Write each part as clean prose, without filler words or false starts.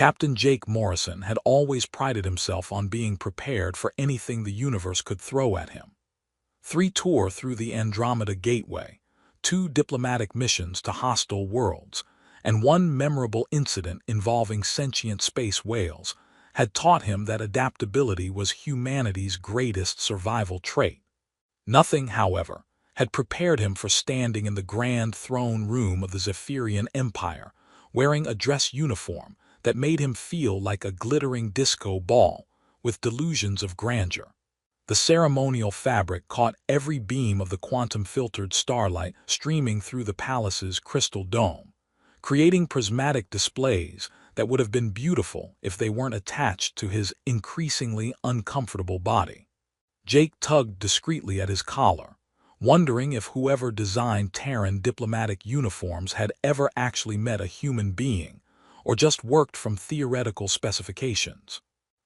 Captain Jake Morrison had always prided himself on being prepared for anything the universe could throw at him. 3 tours through the Andromeda Gateway, 2 diplomatic missions to hostile worlds, and 1 memorable incident involving sentient space whales had taught him that adaptability was humanity's greatest survival trait. Nothing, however, had prepared him for standing in the grand throne room of the Zephyrian Empire, wearing a dress uniform that made him feel like a glittering disco ball with delusions of grandeur. The ceremonial fabric caught every beam of the quantum-filtered starlight streaming through the palace's crystal dome, creating prismatic displays that would have been beautiful if they weren't attached to his increasingly uncomfortable body. Jake tugged discreetly at his collar, wondering if whoever designed Terran diplomatic uniforms had ever actually met a human being or just worked from theoretical specifications.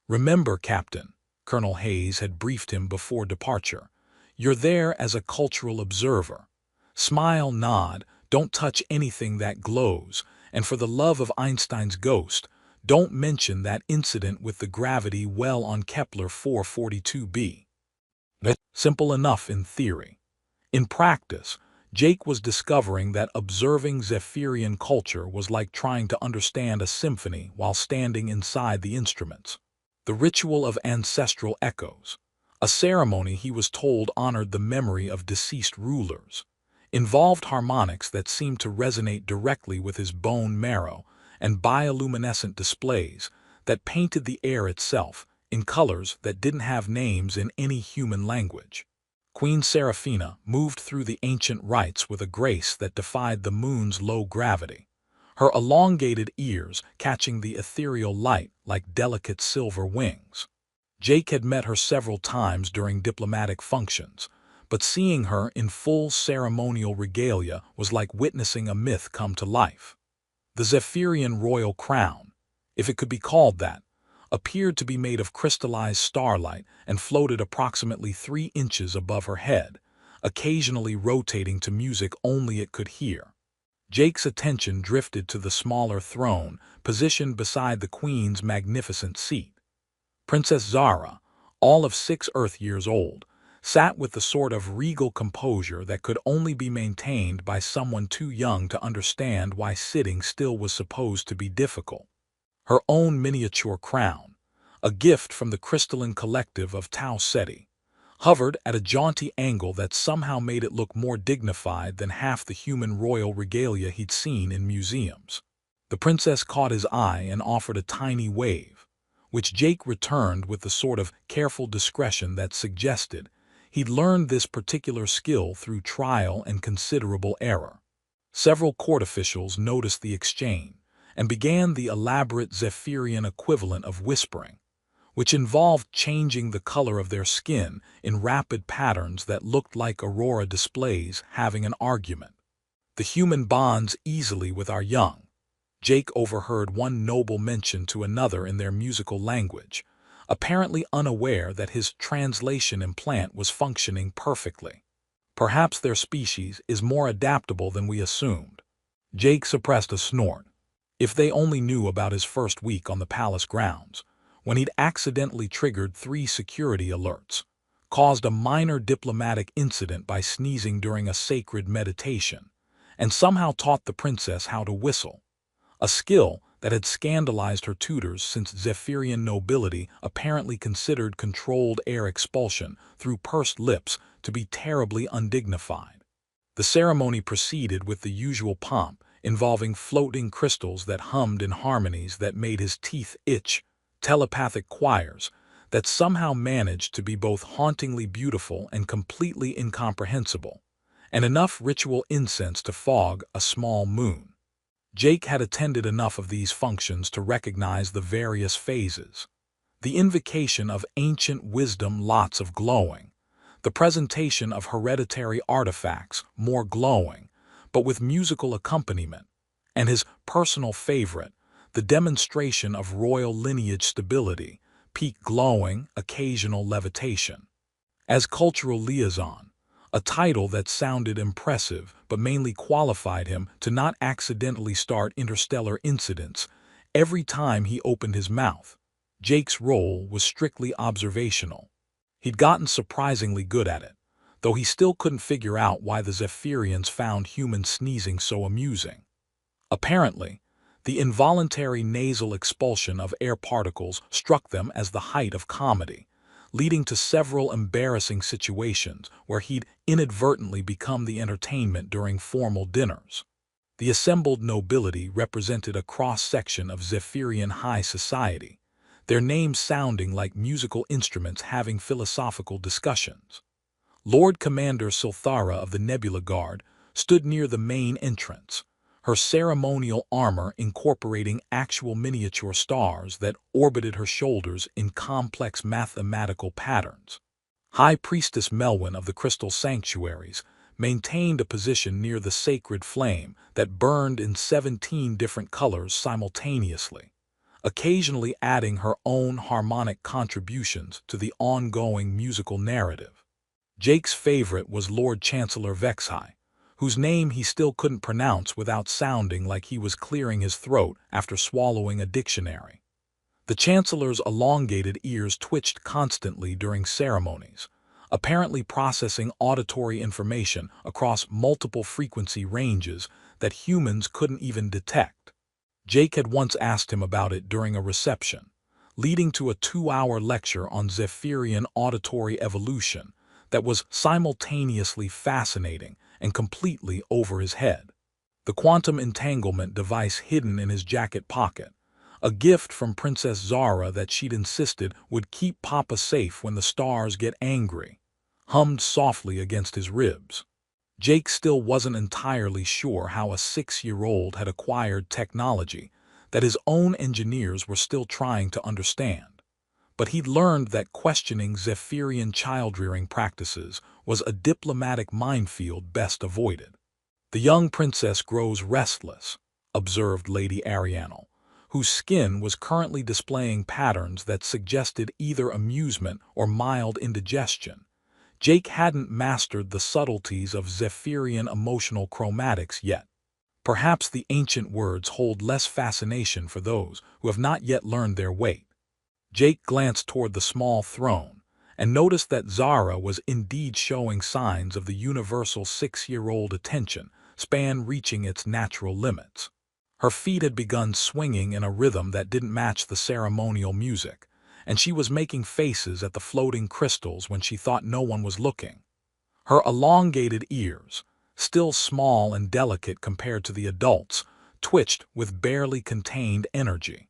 "Remember, Captain," Colonel Hayes had briefed him before departure, "you're there as a cultural observer. Smile, nod, don't touch anything that glows, and for the love of Einstein's ghost, don't mention that incident with the gravity well on Kepler 442b. Simple enough in theory. In practice, Jake was discovering that observing Zephyrian culture was like trying to understand a symphony while standing inside the instruments. The ritual of ancestral echoes, a ceremony he was told honored the memory of deceased rulers, involved harmonics that seemed to resonate directly with his bone marrow and bioluminescent displays that painted the air itself in colors that didn't have names in any human language. Queen Seraphina moved through the ancient rites with a grace that defied the moon's low gravity, her elongated ears catching the ethereal light like delicate silver wings. Jake had met her several times during diplomatic functions, but seeing her in full ceremonial regalia was like witnessing a myth come to life. The Zephyrian royal crown, if it could be called that, appeared to be made of crystallized starlight and floated approximately 3 inches above her head, occasionally rotating to music only it could hear. Jake's attention drifted to the smaller throne positioned beside the Queen's magnificent seat. Princess Zara, all of 6 Earth years old, sat with the sort of regal composure that could only be maintained by someone too young to understand why sitting still was supposed to be difficult. Her own miniature crown, a gift from the crystalline collective of Tau Ceti, hovered at a jaunty angle that somehow made it look more dignified than half the human royal regalia he'd seen in museums. The princess caught his eye and offered a tiny wave, which Jake returned with the sort of careful discretion that suggested he'd learned this particular skill through trial and considerable error. Several court officials noticed the exchange and began the elaborate Zephyrian equivalent of whispering, which involved changing the color of their skin in rapid patterns that looked like aurora displays having an argument. "The human bonds easily with our young," Jake overheard one noble mention to another in their musical language, apparently unaware that his translation implant was functioning perfectly. "Perhaps their species is more adaptable than we assumed." Jake suppressed a snort. If they only knew about his first week on the palace grounds, when he'd accidentally triggered 3 security alerts, caused a minor diplomatic incident by sneezing during a sacred meditation, and somehow taught the princess how to whistle, a skill that had scandalized her tutors since Zephyrian nobility apparently considered controlled air expulsion through pursed lips to be terribly undignified. The ceremony proceeded with the usual pomp, involving floating crystals that hummed in harmonies that made his teeth itch, telepathic choirs that somehow managed to be both hauntingly beautiful and completely incomprehensible, and enough ritual incense to fog a small moon. Jake had attended enough of these functions to recognize the various phases. The invocation of ancient wisdom, lots of glowing. The presentation of hereditary artifacts, more glowing, but with musical accompaniment, and his personal favorite, the demonstration of royal lineage stability, peak glowing, occasional levitation. As cultural liaison, a title that sounded impressive but mainly qualified him to not accidentally start interstellar incidents every time he opened his mouth, Jake's role was strictly observational. He'd gotten surprisingly good at it, though he still couldn't figure out why the Zephyrians found human sneezing so amusing. Apparently, the involuntary nasal expulsion of air particles struck them as the height of comedy, leading to several embarrassing situations where he'd inadvertently become the entertainment during formal dinners. The assembled nobility represented a cross-section of Zephyrian high society, their names sounding like musical instruments having philosophical discussions. Lord Commander Silthara of the Nebula Guard stood near the main entrance, her ceremonial armor incorporating actual miniature stars that orbited her shoulders in complex mathematical patterns. High Priestess Melwyn of the Crystal Sanctuaries maintained a position near the sacred flame that burned in 17 different colors simultaneously, occasionally adding her own harmonic contributions to the ongoing musical narrative. Jake's favorite was Lord Chancellor Vexhai, whose name he still couldn't pronounce without sounding like he was clearing his throat after swallowing a dictionary. The Chancellor's elongated ears twitched constantly during ceremonies, apparently processing auditory information across multiple frequency ranges that humans couldn't even detect. Jake had once asked him about it during a reception, leading to a 2-hour lecture on Zephyrian auditory evolution that was simultaneously fascinating and completely over his head. The quantum entanglement device hidden in his jacket pocket, a gift from Princess Zara that she'd insisted would keep Papa safe when the stars get angry, hummed softly against his ribs. Jake still wasn't entirely sure how a 6-year-old had acquired technology that his own engineers were still trying to understand. But he'd learned that questioning Zephyrian child-rearing practices was a diplomatic minefield best avoided. "The young princess grows restless," observed Lady Arianel, whose skin was currently displaying patterns that suggested either amusement or mild indigestion. Jake hadn't mastered the subtleties of Zephyrian emotional chromatics yet. Perhaps the ancient words hold less fascination for those who have not yet learned their weight. Jake glanced toward the small throne and noticed that Zara was indeed showing signs of the universal 6-year-old attention span reaching its natural limits. Her feet had begun swinging in a rhythm that didn't match the ceremonial music, and she was making faces at the floating crystals when she thought no one was looking. Her elongated ears, still small and delicate compared to the adults, twitched with barely contained energy.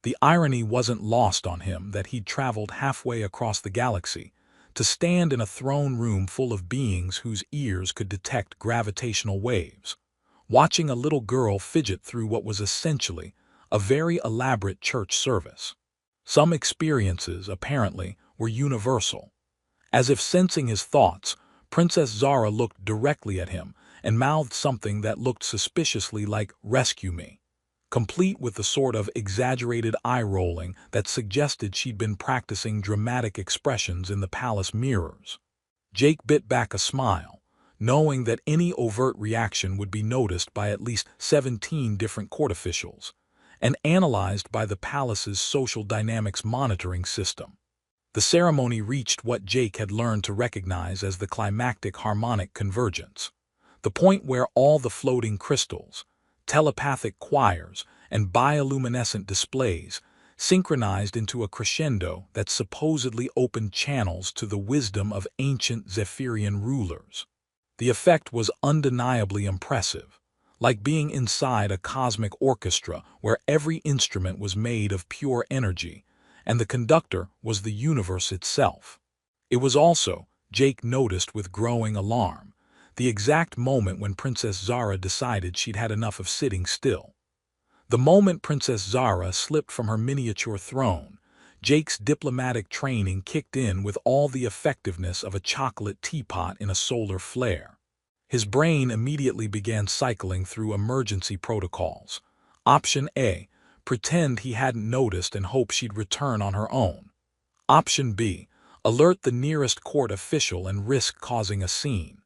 The irony wasn't lost on him that he'd traveled halfway across the galaxy to stand in a throne room full of beings whose ears could detect gravitational waves, watching a little girl fidget through what was essentially a very elaborate church service. Some experiences, apparently, were universal. As if sensing his thoughts, Princess Zara looked directly at him and mouthed something that looked suspiciously like "rescue me," complete with the sort of exaggerated eye-rolling that suggested she'd been practicing dramatic expressions in the palace mirrors. Jake bit back a smile, knowing that any overt reaction would be noticed by at least 17 different court officials, and analyzed by the palace's social dynamics monitoring system. The ceremony reached what Jake had learned to recognize as the climactic harmonic convergence, the point where all the floating crystals, telepathic choirs, and bioluminescent displays synchronized into a crescendo that supposedly opened channels to the wisdom of ancient Zephyrian rulers. The effect was undeniably impressive, like being inside a cosmic orchestra where every instrument was made of pure energy, and the conductor was the universe itself. It was also, Jake noticed with growing alarm, the exact moment when Princess Zara decided she'd had enough of sitting still. The moment Princess Zara slipped from her miniature throne, Jake's diplomatic training kicked in with all the effectiveness of a chocolate teapot in a solar flare. His brain immediately began cycling through emergency protocols. Option A, pretend he hadn't noticed and hope she'd return on her own. Option B, alert the nearest court official and risk causing a scene.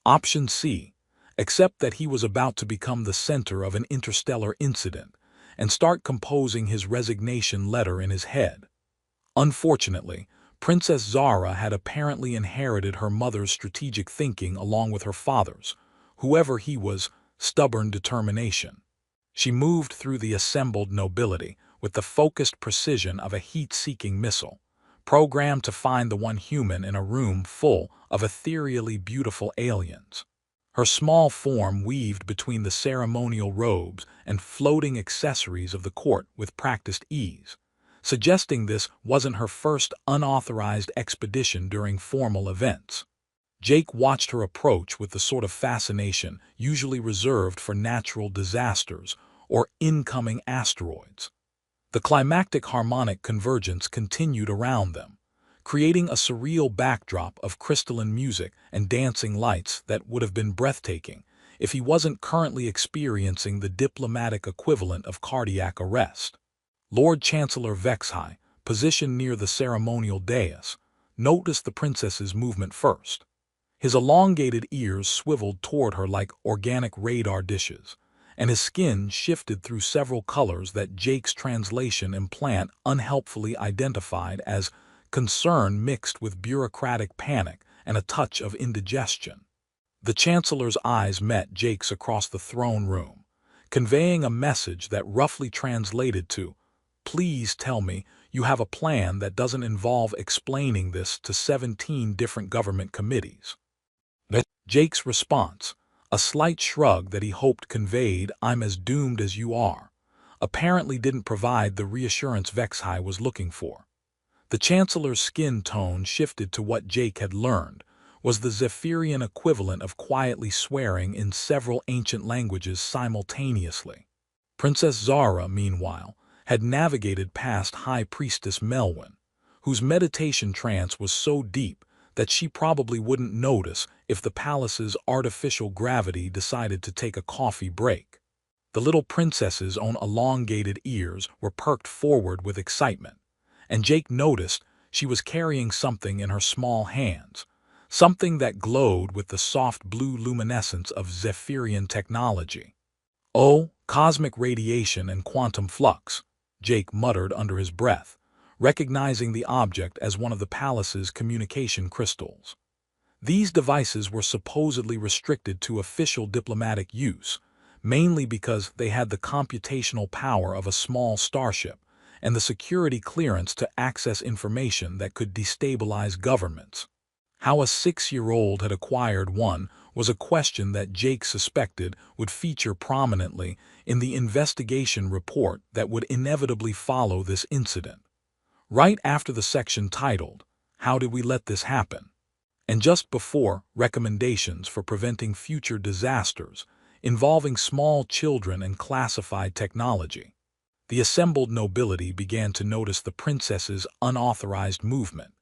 Option C, accept that he was about to become the center of an interstellar incident and start composing his resignation letter in his head. Unfortunately, Princess Zara had apparently inherited her mother's strategic thinking along with her father's, whoever he was, stubborn determination. She moved through the assembled nobility with the focused precision of a heat-seeking missile, programmed to find the one human in a room full of ethereally beautiful aliens. Her small form weaved between the ceremonial robes and floating accessories of the court with practiced ease, suggesting this wasn't her first unauthorized expedition during formal events. Jake watched her approach with the sort of fascination usually reserved for natural disasters or incoming asteroids. The climactic harmonic convergence continued around them, creating a surreal backdrop of crystalline music and dancing lights that would have been breathtaking if he wasn't currently experiencing the diplomatic equivalent of cardiac arrest. Lord Chancellor Vexhai, positioned near the ceremonial dais, noticed the princess's movement first. His elongated ears swiveled toward her like organic radar dishes, and his skin shifted through several colors that Jake's translation implant unhelpfully identified as concern mixed with bureaucratic panic and a touch of indigestion. The Chancellor's eyes met Jake's across the throne room, conveying a message that roughly translated to, "Please tell me you have a plan that doesn't involve explaining this to 17 different government committees." Jake's response, a slight shrug that he hoped conveyed "I'm as doomed as you are," apparently didn't provide the reassurance Vexhai was looking for. The Chancellor's skin tone shifted to what Jake had learned was the Zephyrian equivalent of quietly swearing in several ancient languages simultaneously. Princess Zara, meanwhile, had navigated past High Priestess Melwyn, whose meditation trance was so deep that she probably wouldn't notice if the palace's artificial gravity decided to take a coffee break. The little princess's own elongated ears were perked forward with excitement, and Jake noticed she was carrying something in her small hands, something that glowed with the soft blue luminescence of Zephyrian technology. "Oh, cosmic radiation and quantum flux," Jake muttered under his breath, recognizing the object as one of the palace's communication crystals. These devices were supposedly restricted to official diplomatic use, mainly because they had the computational power of a small starship and the security clearance to access information that could destabilize governments. How a 6-year-old had acquired one was a question that Jake suspected would feature prominently in the investigation report that would inevitably follow this incident. Right after the section titled, "How Did We Let This Happen?" and just before recommendations for preventing future disasters involving small children and classified technology, the assembled nobility began to notice the princess's unauthorized movement,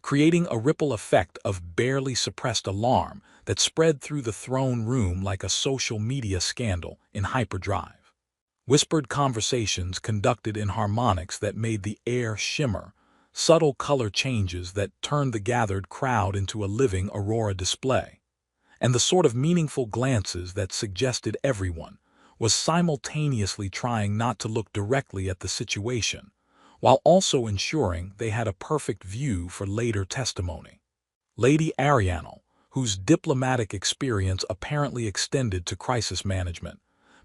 creating a ripple effect of barely suppressed alarm that spread through the throne room like a social media scandal in hyperdrive. Whispered conversations conducted in harmonics that made the air shimmer, subtle color changes that turned the gathered crowd into a living aurora display, and the sort of meaningful glances that suggested everyone was simultaneously trying not to look directly at the situation, while also ensuring they had a perfect view for later testimony. Lady Arianel, whose diplomatic experience apparently extended to crisis management,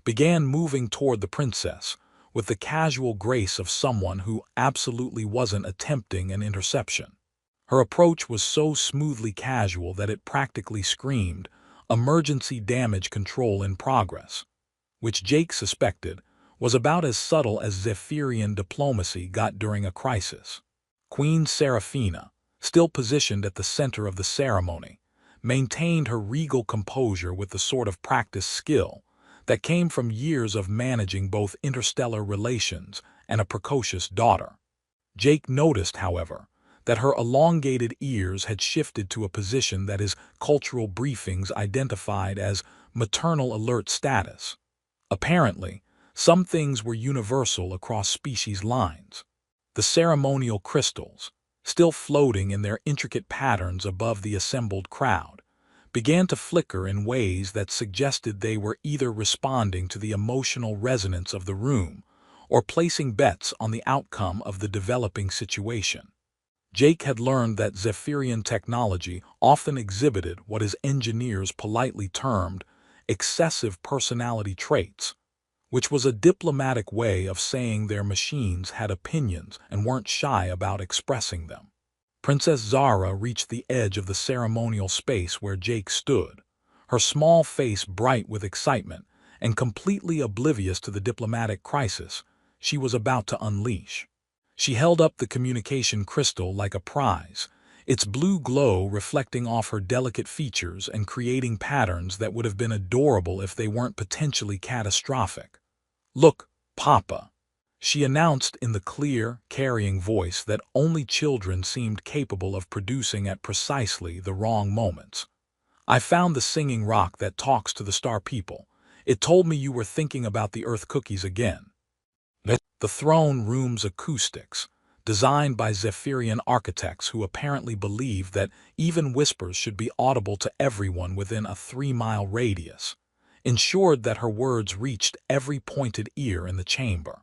began moving toward the princess with the casual grace of someone who absolutely wasn't attempting an interception. Her approach was so smoothly casual that it practically screamed, "Emergency damage control in progress," which Jake suspected was about as subtle as Zephyrian diplomacy got during a crisis. Queen Seraphina, still positioned at the center of the ceremony, maintained her regal composure with the sort of practiced skill that came from years of managing both interstellar relations and a precocious daughter. Jake noticed, however, that her elongated ears had shifted to a position that his cultural briefings identified as maternal alert status. Apparently, some things were universal across species lines. The ceremonial crystals, still floating in their intricate patterns above the assembled crowd, began to flicker in ways that suggested they were either responding to the emotional resonance of the room or placing bets on the outcome of the developing situation. Jake had learned that Zephyrian technology often exhibited what his engineers politely termed excessive personality traits, which was a diplomatic way of saying their machines had opinions and weren't shy about expressing them. Princess Zara reached the edge of the ceremonial space where Jake stood, her small face bright with excitement and completely oblivious to the diplomatic crisis she was about to unleash. She held up the communication crystal like a prize, its blue glow reflecting off her delicate features and creating patterns that would have been adorable if they weren't potentially catastrophic. "Look, Papa," she announced in the clear, carrying voice that only children seemed capable of producing at precisely the wrong moments. "I found the singing rock that talks to the star people. It told me you were thinking about the Earth cookies again." The throne room's acoustics, designed by Zephyrian architects who apparently believed that even whispers should be audible to everyone within a 3-mile radius, ensured that her words reached every pointed ear in the chamber.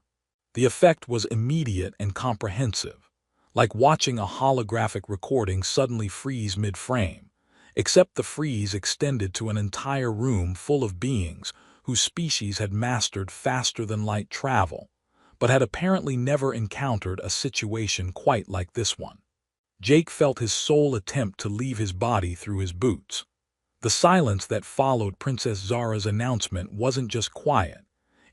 The effect was immediate and comprehensive, like watching a holographic recording suddenly freeze mid-frame, except the freeze extended to an entire room full of beings whose species had mastered faster-than-light travel, but had apparently never encountered a situation quite like this one. Jake felt his soul attempt to leave his body through his boots. The silence that followed Princess Zara's announcement wasn't just quiet.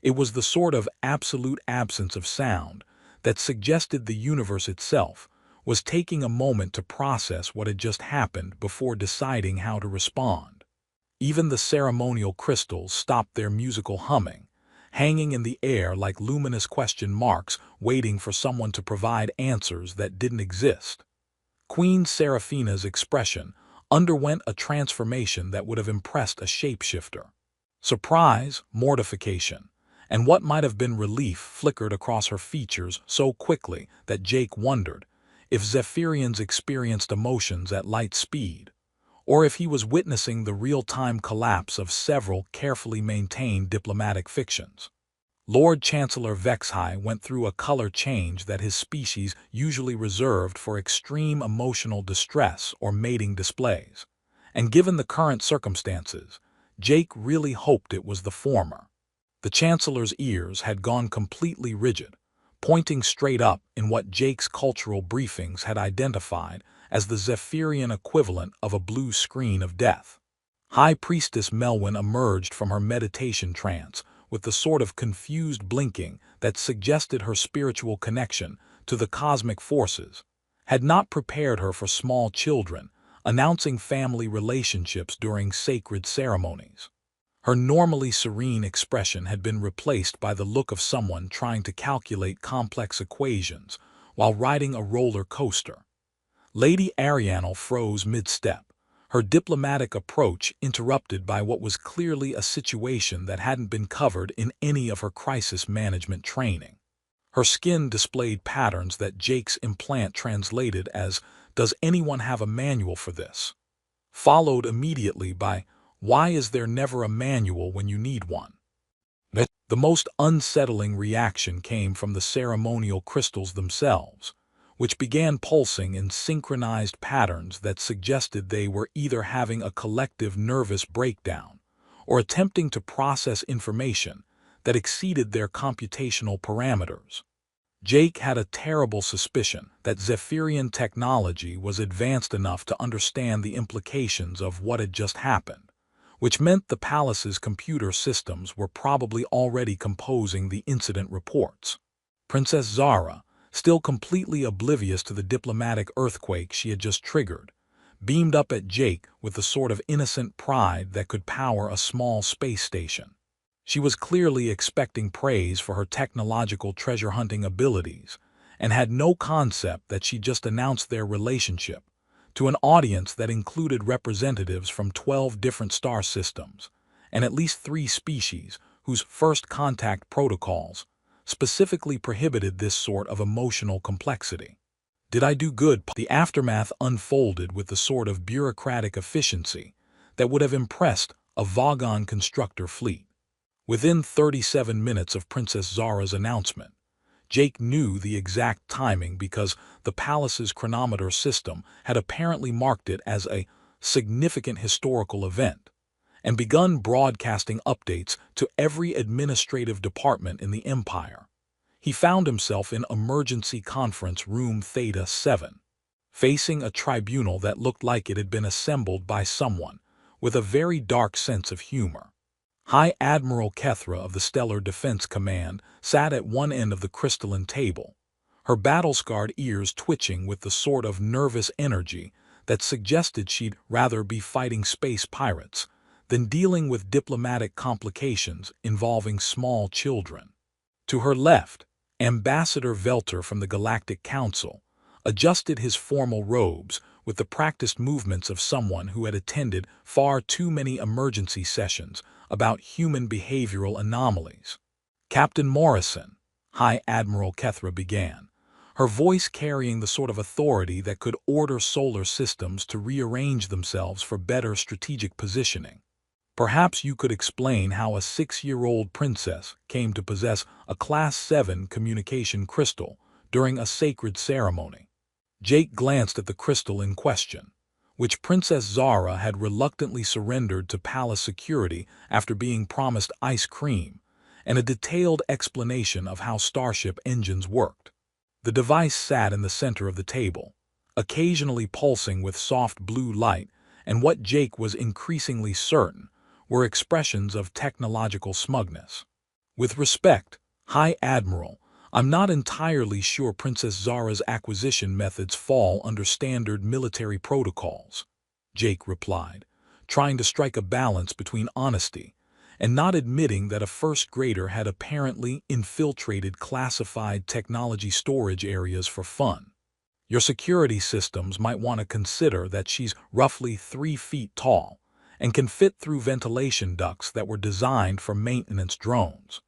It was the sort of absolute absence of sound that suggested the universe itself was taking a moment to process what had just happened before deciding how to respond. Even the ceremonial crystals stopped their musical humming, hanging in the air like luminous question marks waiting for someone to provide answers that didn't exist. Queen Seraphina's expression underwent a transformation that would have impressed a shapeshifter. Surprise, mortification, and what might have been relief flickered across her features so quickly that Jake wondered if Zephyrians experienced emotions at light speed, or if he was witnessing the real-time collapse of several carefully maintained diplomatic fictions. Lord Chancellor Vexhai went through a color change that his species usually reserved for extreme emotional distress or mating displays, and given the current circumstances, Jake really hoped it was the former. The Chancellor's ears had gone completely rigid, pointing straight up in what Jake's cultural briefings had identified as the Zephyrian equivalent of a blue screen of death. High Priestess Melwyn emerged from her meditation trance with the sort of confused blinking that suggested her spiritual connection to the cosmic forces had not prepared her for small children announcing family relationships during sacred ceremonies. Her normally serene expression had been replaced by the look of someone trying to calculate complex equations while riding a roller coaster. Lady Arianel froze mid-step, her diplomatic approach interrupted by what was clearly a situation that hadn't been covered in any of her crisis management training. Her skin displayed patterns that Jake's implant translated as, "Does anyone have a manual for this?" followed immediately by, "Why is there never a manual when you need one?" The most unsettling reaction came from the ceremonial crystals themselves, which began pulsing in synchronized patterns that suggested they were either having a collective nervous breakdown or attempting to process information that exceeded their computational parameters. Jake had a terrible suspicion that Zephyrian technology was advanced enough to understand the implications of what had just happened, which meant the palace's computer systems were probably already composing the incident reports. Princess Zara, still completely oblivious to the diplomatic earthquake she had just triggered, beamed up at Jake with the sort of innocent pride that could power a small space station. She was clearly expecting praise for her technological treasure-hunting abilities and had no concept that she just announced their relationship to an audience that included representatives from 12 different star systems and at least 3 species whose first contact protocols specifically prohibited this sort of emotional complexity. Did I do good? The aftermath unfolded with the sort of bureaucratic efficiency that would have impressed a Vagon constructor fleet. Within 37 minutes of Princess Zara's announcement, Jake knew the exact timing because the palace's chronometer system had apparently marked it as a significant historical event and begun broadcasting updates to every administrative department in the Empire. He found himself in Emergency Conference Room Theta 7, facing a tribunal that looked like it had been assembled by someone with a very dark sense of humor. High Admiral Kethra of the Stellar Defense Command sat at one end of the crystalline table, her battle-scarred ears twitching with the sort of nervous energy that suggested she'd rather be fighting space pirates than dealing with diplomatic complications involving small children. To her left, Ambassador Velter from the Galactic Council adjusted his formal robes with the practiced movements of someone who had attended far too many emergency sessions about human behavioral anomalies. "Captain Morrison," High Admiral Kethra began, her voice carrying the sort of authority that could order solar systems to rearrange themselves for better strategic positioning. "Perhaps you could explain how a 6-year-old princess came to possess a Class 7 communication crystal during a sacred ceremony." Jake glanced at the crystal in question, which Princess Zara had reluctantly surrendered to palace security after being promised ice cream and a detailed explanation of how starship engines worked. The device sat in the center of the table, occasionally pulsing with soft blue light, and what Jake was increasingly certain were expressions of technological smugness. "With respect, High Admiral, I'm not entirely sure Princess Zara's acquisition methods fall under standard military protocols," Jake replied, trying to strike a balance between honesty and not admitting that a first grader had apparently infiltrated classified technology storage areas for fun. "Your security systems might want to consider that she's roughly 3 feet tall and can fit through ventilation ducts that were designed for maintenance drones."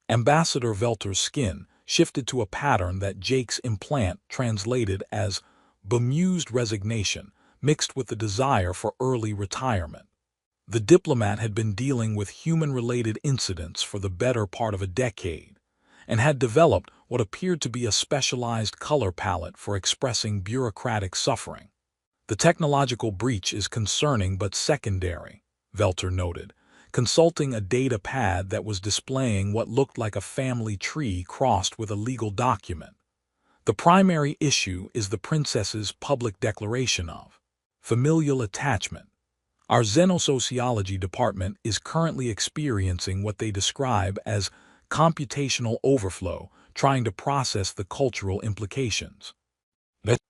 Ambassador Velter's skin shifted to a pattern that Jake's implant translated as bemused resignation mixed with the desire for early retirement. The diplomat had been dealing with human-related incidents for the better part of a decade and had developed what appeared to be a specialized color palette for expressing bureaucratic suffering. "The technological breach is concerning but secondary," Velter noted, consulting a data pad that was displaying what looked like a family tree crossed with a legal document. "The primary issue is the princess's public declaration of familial attachment. Our xenosociology department is currently experiencing what they describe as computational overflow, trying to process the cultural implications."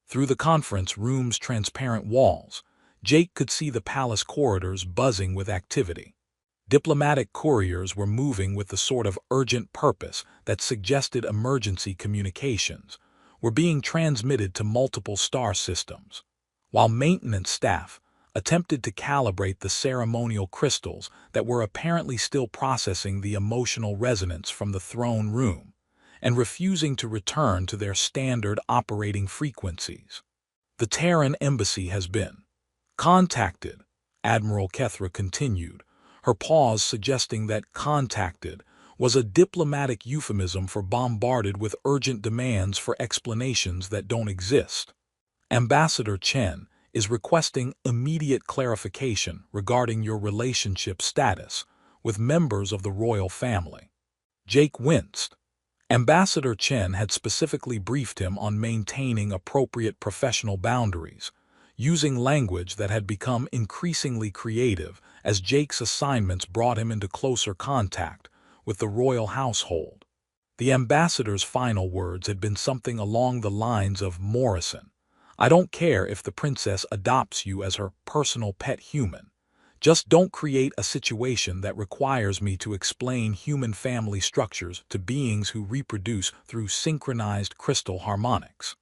Through the conference room's transparent walls, Jake could see the palace corridors buzzing with activity. Diplomatic couriers were moving with the sort of urgent purpose that suggested emergency communications were being transmitted to multiple star systems, while maintenance staff attempted to calibrate the ceremonial crystals that were apparently still processing the emotional resonance from the throne room and refusing to return to their standard operating frequencies. "The Terran embassy has been contacted," Admiral Kethra continued, her pause suggesting that "contacted" was a diplomatic euphemism for bombarded with urgent demands for explanations that don't exist. "Ambassador Chen is requesting immediate clarification regarding your relationship status with members of the royal family." Jake winced. Ambassador Chen had specifically briefed him on maintaining appropriate professional boundaries, using language that had become increasingly creative as Jake's assignments brought him into closer contact with the royal household. The ambassador's final words had been something along the lines of, "Morrison, I don't care if the princess adopts you as her personal pet human. Just don't create a situation that requires me to explain human family structures to beings who reproduce through synchronized crystal harmonics."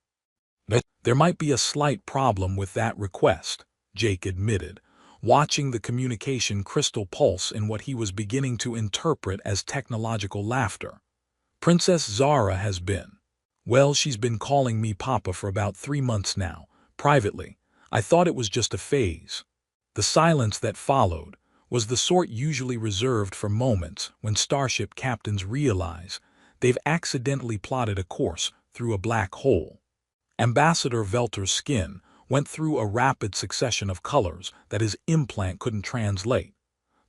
"There might be a slight problem with that request," Jake admitted, watching the communication crystal pulse in what he was beginning to interpret as technological laughter. "Princess Zara has been. Well, she's been calling me Papa for about 3 months now. Privately, I thought it was just a phase." The silence that followed was the sort usually reserved for moments when starship captains realize they've accidentally plotted a course through a black hole. Ambassador Velter's skin went through a rapid succession of colors that his implant couldn't translate,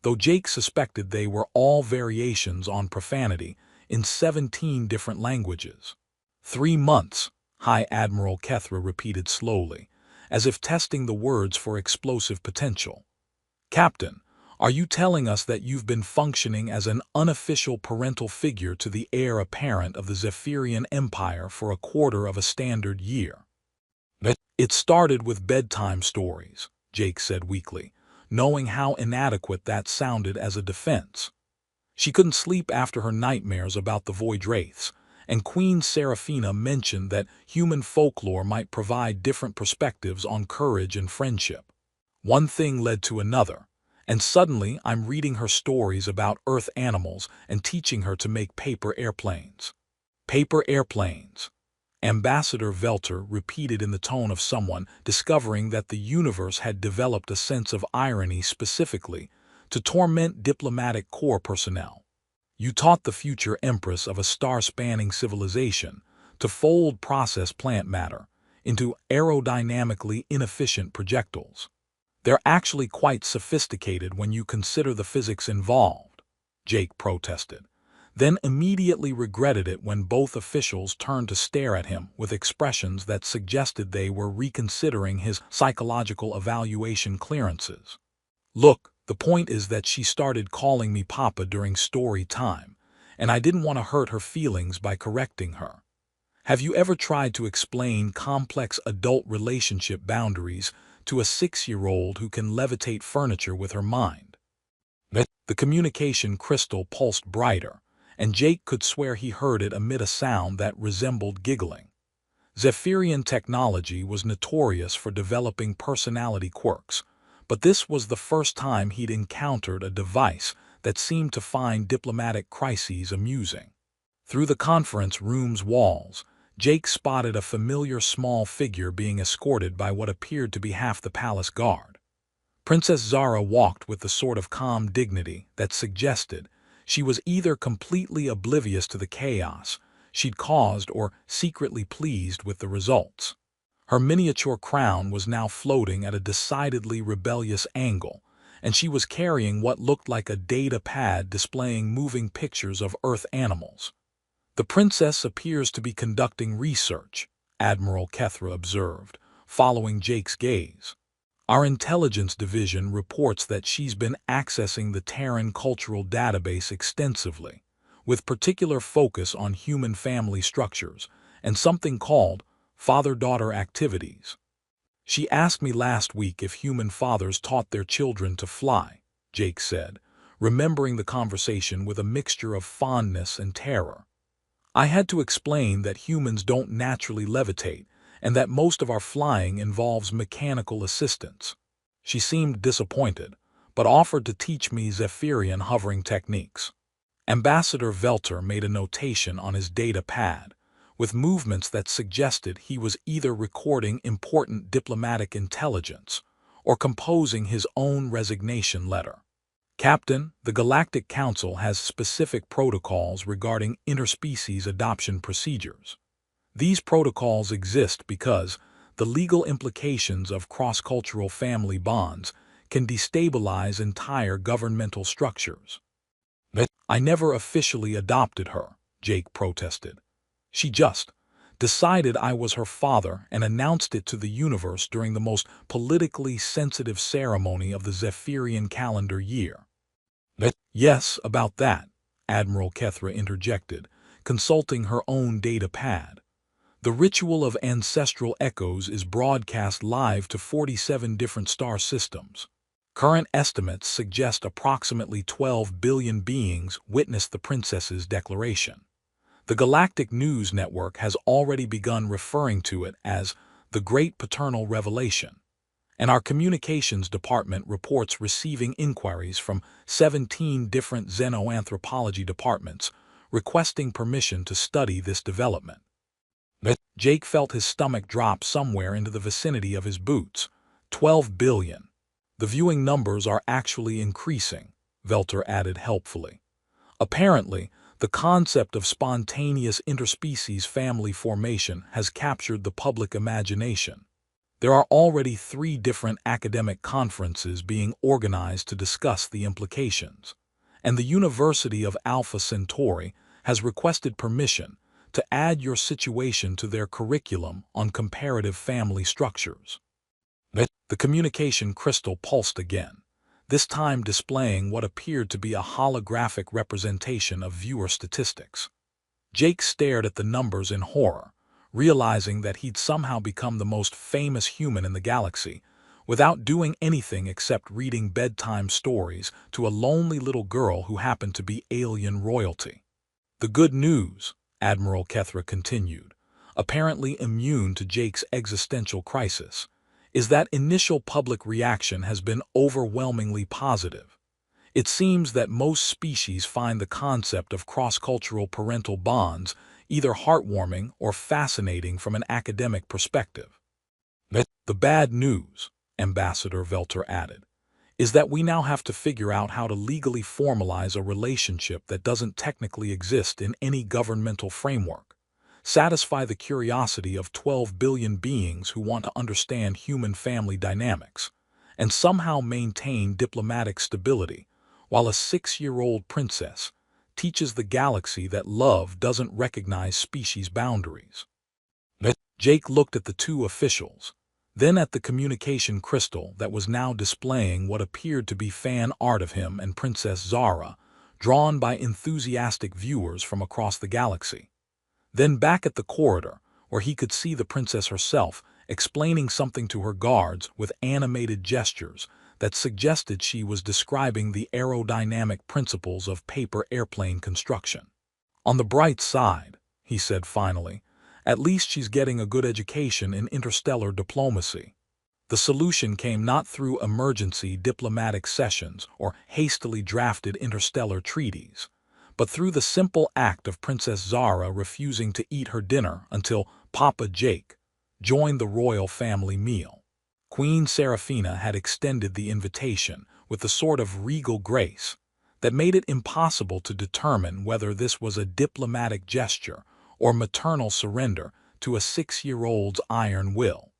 though Jake suspected they were all variations on profanity in 17 different languages. 3 months, High Admiral Kethra repeated slowly, as if testing the words for explosive potential. Captain, are you telling us that you've been functioning as an unofficial parental figure to the heir apparent of the Zephyrian Empire for a quarter of a standard year? It started with bedtime stories, Jake said weakly, knowing how inadequate that sounded as a defense. She couldn't sleep after her nightmares about the Void Wraiths, and Queen Seraphina mentioned that human folklore might provide different perspectives on courage and friendship. One thing led to another, and suddenly I'm reading her stories about Earth animals and teaching her to make paper airplanes. Paper airplanes. Ambassador Velter repeated in the tone of someone discovering that the universe had developed a sense of irony specifically to torment diplomatic corps personnel. You taught the future empress of a star-spanning civilization to fold processed plant matter into aerodynamically inefficient projectiles. They're actually quite sophisticated when you consider the physics involved, Jake protested, then immediately regretted it when both officials turned to stare at him with expressions that suggested they were reconsidering his psychological evaluation clearances. Look, the point is that she started calling me Papa during story time, and I didn't want to hurt her feelings by correcting her. Have you ever tried to explain complex adult relationship boundaries to a 6-year-old who can levitate furniture with her mind? The communication crystal pulsed brighter, and Jake could swear he heard it amid a sound that resembled giggling. Zephyrian technology was notorious for developing personality quirks, but this was the first time he'd encountered a device that seemed to find diplomatic crises amusing. Through the conference room's walls, Jake spotted a familiar small figure being escorted by what appeared to be half the palace guard. Princess Zara walked with the sort of calm dignity that suggested she was either completely oblivious to the chaos she'd caused or secretly pleased with the results. Her miniature crown was now floating at a decidedly rebellious angle, and she was carrying what looked like a data pad displaying moving pictures of Earth animals. The princess appears to be conducting research, Admiral Kethra observed, following Jake's gaze. Our intelligence division reports that she's been accessing the Terran cultural database extensively, with particular focus on human family structures and something called father-daughter activities. She asked me last week if human fathers taught their children to fly, Jake said, remembering the conversation with a mixture of fondness and terror. I had to explain that humans don't naturally levitate and that most of our flying involves mechanical assistance. She seemed disappointed, but offered to teach me Zephyrian hovering techniques. Ambassador Velter made a notation on his data pad, with movements that suggested he was either recording important diplomatic intelligence or composing his own resignation letter. Captain, the Galactic Council has specific protocols regarding interspecies adoption procedures. These protocols exist because the legal implications of cross-cultural family bonds can destabilize entire governmental structures. I never officially adopted her, Jake protested. She just decided I was her father and announced it to the universe during the most politically sensitive ceremony of the Zephyrian calendar year. Yes, about that, Admiral Kethra interjected, consulting her own data pad. The ritual of ancestral echoes is broadcast live to 47 different star systems. Current estimates suggest approximately 12 billion beings witnessed the princess's declaration. The Galactic News Network has already begun referring to it as the Great Paternal Revelation, and our communications department reports receiving inquiries from 17 different xenoanthropology departments requesting permission to study this development. Jake felt his stomach drop somewhere into the vicinity of his boots. 12 billion. The viewing numbers are actually increasing, Velter added helpfully. Apparently, The concept of spontaneous interspecies family formation has captured the public imagination. There are already 3 different academic conferences being organized to discuss the implications, and the University of Alpha Centauri has requested permission to add your situation to their curriculum on comparative family structures. The communication crystal pulsed again, this time displaying what appeared to be a holographic representation of viewer statistics. Jake stared at the numbers in horror, realizing that he'd somehow become the most famous human in the galaxy, without doing anything except reading bedtime stories to a lonely little girl who happened to be alien royalty. The good news, Admiral Kethra continued, apparently immune to Jake's existential crisis, is that initial public reaction has been overwhelmingly positive. It seems that most species find the concept of cross-cultural parental bonds either heartwarming or fascinating from an academic perspective. The bad news, Ambassador Velter added, is that we now have to figure out how to legally formalize a relationship that doesn't technically exist in any governmental framework, satisfy the curiosity of 12 billion beings who want to understand human family dynamics, and somehow maintain diplomatic stability while a 6-year-old princess teaches the galaxy that love doesn't recognize species boundaries. Jake looked at the 2 officials, then at the communication crystal that was now displaying what appeared to be fan art of him and Princess Zara, drawn by enthusiastic viewers from across the galaxy. Then back at the corridor, where he could see the princess herself explaining something to her guards with animated gestures that suggested she was describing the aerodynamic principles of paper airplane construction. On the bright side, he said finally, at least she's getting a good education in interstellar diplomacy. The solution came not through emergency diplomatic sessions or hastily drafted interstellar treaties, but through the simple act of Princess Zara refusing to eat her dinner until Papa Jake joined the royal family meal. Queen Seraphina had extended the invitation with the sort of regal grace that made it impossible to determine whether this was a diplomatic gesture or maternal surrender to a 6-year-old's iron will.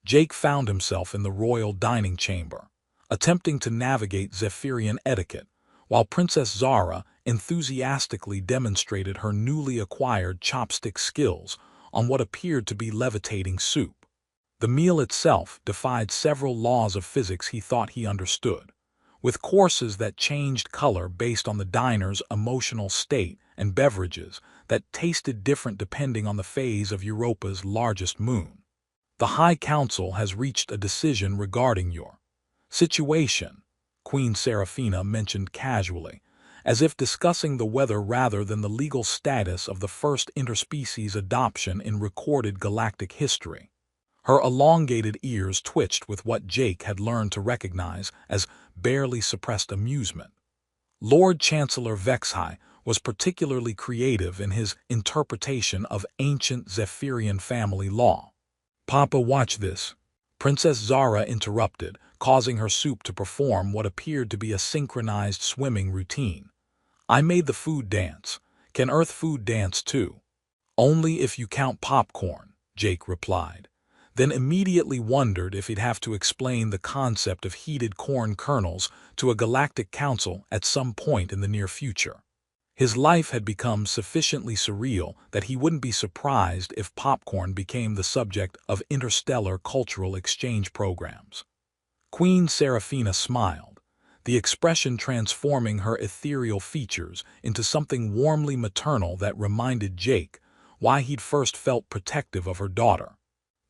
Jake found himself in the royal dining chamber, attempting to navigate Zephyrian etiquette, while Princess Zara enthusiastically demonstrated her newly acquired chopstick skills on what appeared to be levitating soup. The meal itself defied several laws of physics he thought he understood, with courses that changed color based on the diner's emotional state and beverages that tasted different depending on the phase of Europa's largest moon. The High Council has reached a decision regarding your situation, Queen Seraphina mentioned casually, as if discussing the weather rather than the legal status of the first interspecies adoption in recorded galactic history. Her elongated ears twitched with what Jake had learned to recognize as barely suppressed amusement. Lord Chancellor Vexhai was particularly creative in his interpretation of ancient Zephyrian family law. "Papa, watch this," Princess Zara interrupted, causing her soup to perform what appeared to be a synchronized swimming routine. "I made the food dance. Can Earth food dance too?" "Only if you count popcorn," Jake replied, then immediately wondered if he'd have to explain the concept of heated corn kernels to a galactic council at some point in the near future. His life had become sufficiently surreal that he wouldn't be surprised if popcorn became the subject of interstellar cultural exchange programs. Queen Seraphina smiled, the expression transforming her ethereal features into something warmly maternal that reminded Jake why he'd first felt protective of her daughter.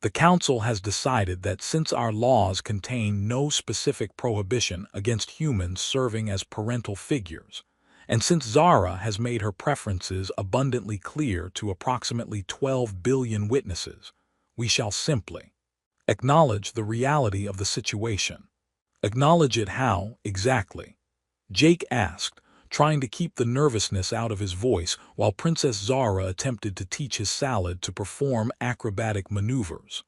"The Council has decided that since our laws contain no specific prohibition against humans serving as parental figures, and since Zara has made her preferences abundantly clear to approximately 12 billion witnesses, we shall simply acknowledge the reality of the situation." "Acknowledge it how, exactly?" Jake asked, trying to keep the nervousness out of his voice while Princess Zara attempted to teach his salad to perform acrobatic maneuvers.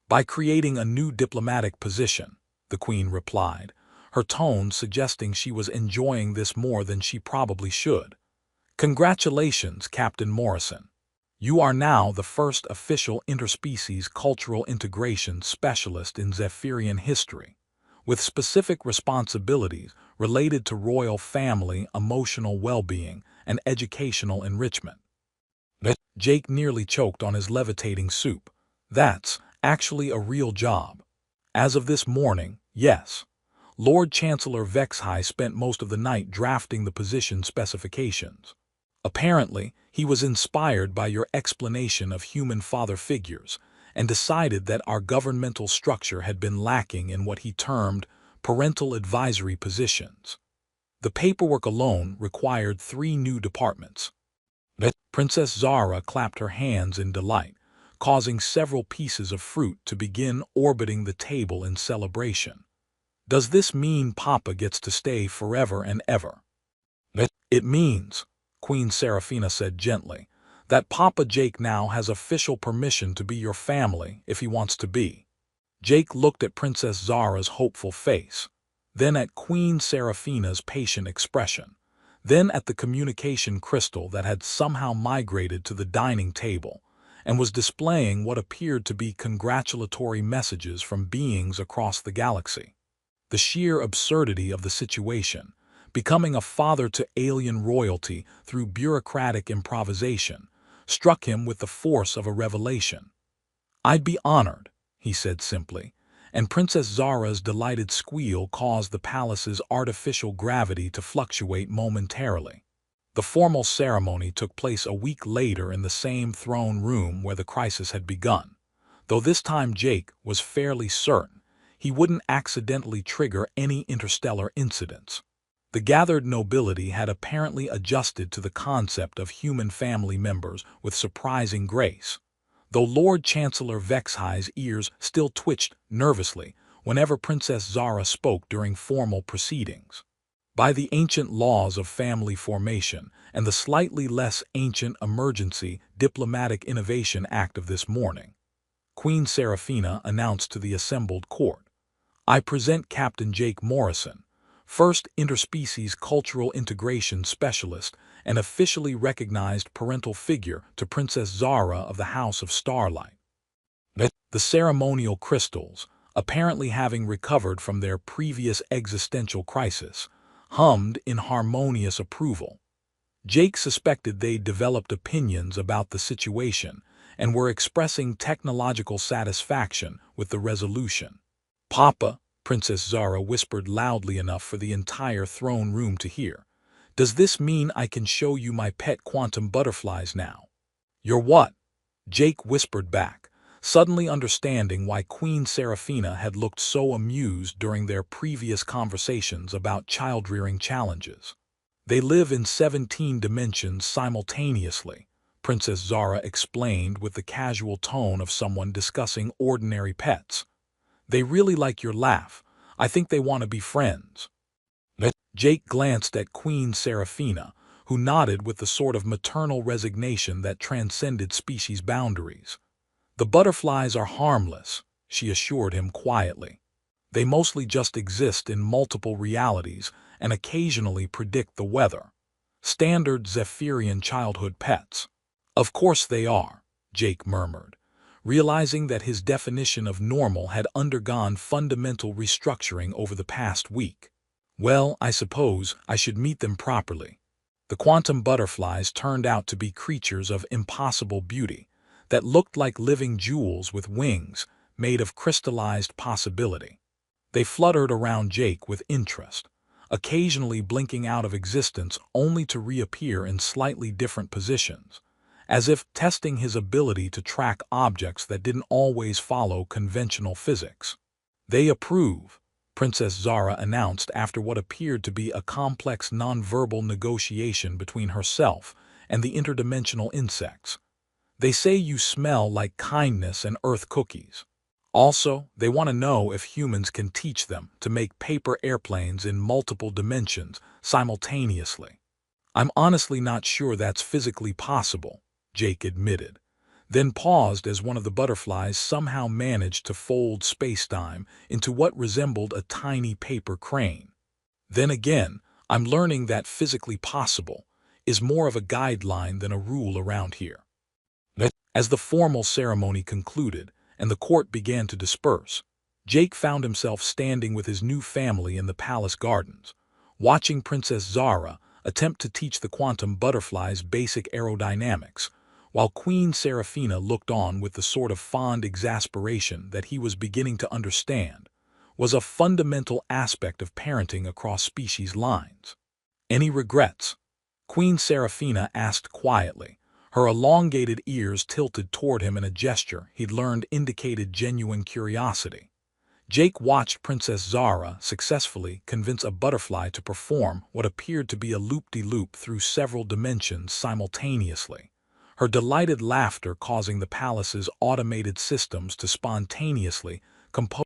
"By creating a new diplomatic position," the Queen replied, her tone suggesting she was enjoying this more than she probably should. Congratulations, Captain Morrison. You are now the first official interspecies cultural integration specialist in Zephyrian history, with specific responsibilities related to royal family, emotional well-being, and educational enrichment. Jake nearly choked on his levitating soup. That's actually a real job. As of this morning, yes. Lord Chancellor Vexhai spent most of the night drafting the position specifications. Apparently, he was inspired by your explanation of human father figures and decided that our governmental structure had been lacking in what he termed parental advisory positions. The paperwork alone required 3 new departments. Princess Zara clapped her hands in delight, causing several pieces of fruit to begin orbiting the table in celebration. Does this mean Papa gets to stay forever and ever? It means, Queen Seraphina said gently, that Papa Jake now has official permission to be your family if he wants to be. Jake looked at Princess Zara's hopeful face, then at Queen Seraphina's patient expression, then at the communication crystal that had somehow migrated to the dining table and was displaying what appeared to be congratulatory messages from beings across the galaxy. The sheer absurdity of the situation, becoming a father to alien royalty through bureaucratic improvisation, struck him with the force of a revelation. "I'd be honored," he said simply, and Princess Zara's delighted squeal caused the palace's artificial gravity to fluctuate momentarily. The formal ceremony took place a week later in the same throne room where the crisis had begun, though this time Jake was fairly certain he wouldn't accidentally trigger any interstellar incidents. The gathered nobility had apparently adjusted to the concept of human family members with surprising grace, though Lord Chancellor Vexhai's ears still twitched nervously whenever Princess Zara spoke during formal proceedings. By the ancient laws of family formation and the slightly less ancient Emergency Diplomatic Innovation Act of this morning, Queen Seraphina announced to the assembled court, "I present Captain Jake Morrison, first interspecies cultural integration specialist and officially recognized parental figure to Princess Zara of the House of Starlight." The ceremonial crystals, apparently having recovered from their previous existential crisis, hummed in harmonious approval. Jake suspected they'd developed opinions about the situation and were expressing technological satisfaction with the resolution. "Papa," Princess Zara whispered loudly enough for the entire throne room to hear, "does this mean I can show you my pet quantum butterflies now?" "Your what?" Jake whispered back, suddenly understanding why Queen Seraphina had looked so amused during their previous conversations about child-rearing challenges. "They live in 17 dimensions simultaneously," Princess Zara explained with the casual tone of someone discussing ordinary pets. "They really like your laugh. I think they want to be friends." Jake glanced at Queen Seraphina, who nodded with the sort of maternal resignation that transcended species boundaries. "The butterflies are harmless," she assured him quietly. "They mostly just exist in multiple realities and occasionally predict the weather. Standard Zephyrian childhood pets." "Of course they are," Jake murmured, realizing that his definition of normal had undergone fundamental restructuring over the past week. "Well, I suppose I should meet them properly." The quantum butterflies turned out to be creatures of impossible beauty that looked like living jewels with wings made of crystallized possibility. They fluttered around Jake with interest, occasionally blinking out of existence only to reappear in slightly different positions, as if testing his ability to track objects that didn't always follow conventional physics. "They approve," Princess Zara announced after what appeared to be a complex nonverbal negotiation between herself and the interdimensional insects. "They say you smell like kindness and earth cookies. Also, they want to know if humans can teach them to make paper airplanes in multiple dimensions simultaneously." "I'm honestly not sure that's physically possible," Jake admitted, then paused as one of the butterflies somehow managed to fold spacetime into what resembled a tiny paper crane. "Then again, I'm learning that physically possible is more of a guideline than a rule around here. As the formal ceremony concluded and the court began to disperse, Jake found himself standing with his new family in the palace gardens, watching Princess Zara attempt to teach the quantum butterflies basic aerodynamics, while Queen Seraphina looked on with the sort of fond exasperation that he was beginning to understand was a fundamental aspect of parenting across species lines. "Any regrets?" Queen Seraphina asked quietly, her elongated ears tilted toward him in a gesture he'd learned indicated genuine curiosity. Jake watched Princess Zara successfully convince a butterfly to perform what appeared to be a loop-de-loop through several dimensions simultaneously, her delighted laughter causing the palace's automated systems to spontaneously compose